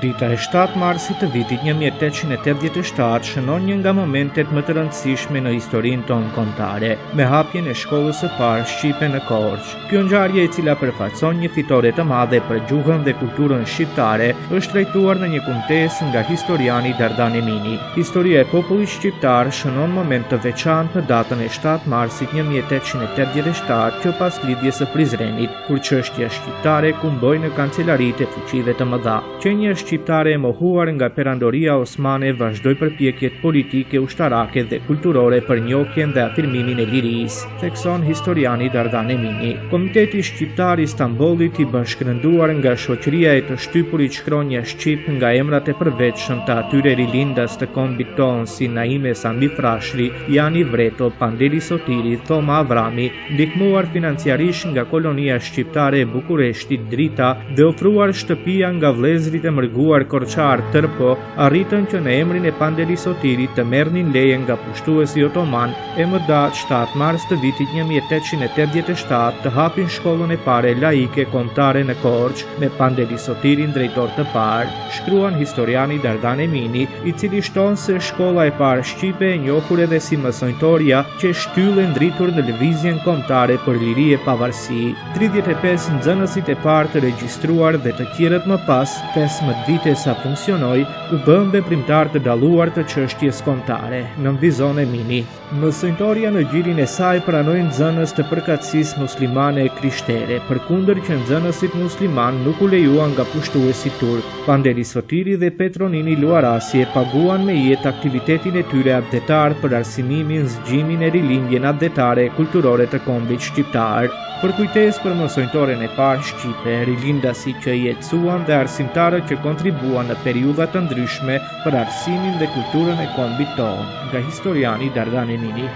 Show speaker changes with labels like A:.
A: Dita e 7 marsit të vitit 1887 shënon një nga momentet më të rëndësishme në historinë tonë kombëtare, me hapjen e shkollës së parë shqipe në Korçë. Kjo ngjarje, e cila përfaqëson një fitore të madhe për gjuhën dhe kulturën shqiptare, është trajtuar në një kumtesë nga historiani Dardan Emini. Historia e popullit shqiptar shënon moment të veçantë në datën e 7 marsit 1887, që pas lidhjes së Prizrenit, kur çështja shqiptare kumboi në kancelaritë e fuqive të mëdha. Qenia shqiptare e mohuar nga perandoria osmane vazhdoi përpjekjet politike, ushtarake dhe kulturore për njohjen dhe afirmimin e lirisë, thekson historiani Dardan Emini. Komiteti Shqiptar i Stambollit, i bashkëndruar nga shoqëria e të shtypurit shkronja shqip nga emrat e përveçshëm të atyre rilindas të kombit tonë si Naime Sami Frashëri, Jani Vreto, Pandeli Sotiri, Thoma Avrami, ndihmuar financiarisht nga kolonia shqiptare e Bukureshtit Drita dhe ofruar shtëpia nga vëllezërit e mërguar korçar tërpo, arritën që në emrin e Pandeli Sotirit të merrnin leje nga pushtuesi otoman e më datë 7 mars të vitit 1887 të hapin shkollën e pare laike kombëtare në Korçë, me Pandeli Sotirin drejtor të parë, shkruan historiani Dardan Emini, i cili shton se shkolla e parë shqipe e njohur edhe si mësonjtoria që shtyllë ndritur në lëvizjen kombëtare për liri e pavarësi. 35 nxënësit e parë të regjistruar dhe të tjerët më pas, 15 vite sa funksionoi, u bën veprimtar të dalluar të çështjes kombëtare, nënvizon Emini. Mësonjtoria në gjirin e saj pranoi nxënës të përkatësisë muslimane e krishtere, përkundër që nxënësit musliman nuk u lejuan nga pushtuesi turk. Pandeli Sotiri dhe Petronini Luarasi e paguan me jetë aktivitetin e tyre abdetar për arsimimin, zgjimin e rilindjen abdetare e kulturore të kombit shqiptar. Për kujtesë për mësonjtoren e parë shqipe, rilindasi që i jetësuan dhe arsimtarët që kontribuan në periudha të ndryshme për arsimin dhe kulturën e kombit tonë, nga historiani Dardan Emini.